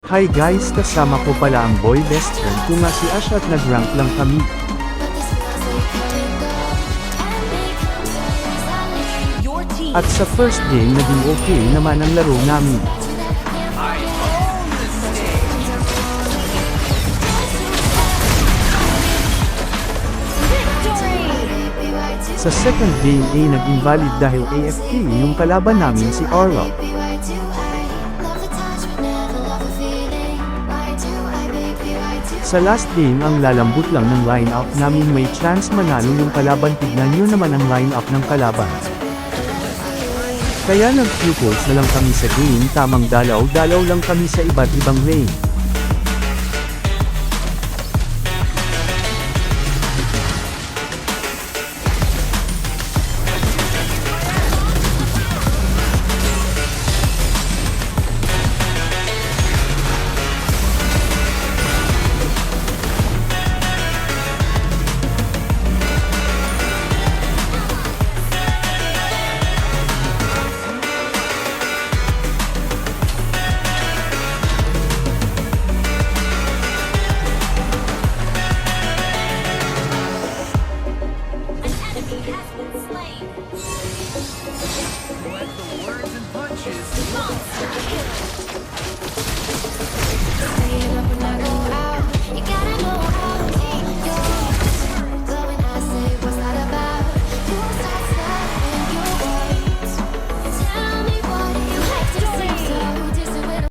Hi guys, kasama ko pala ang boy best friend ko nga si Ash at nag-rank lang kami. At sa first game naging okay naman ang laro namin. Sa second game ay nag-invalid dahil AFK yung kalaban namin si Orlo. Sa last game ang lalambot lang ng line-up namin, may chance manalo yung kalaban, tignan nyo naman ang line-up ng kalaban. Kaya nag-focus na lang kami sa game, tamang dalaw-dalaw lang kami sa iba't ibang lane.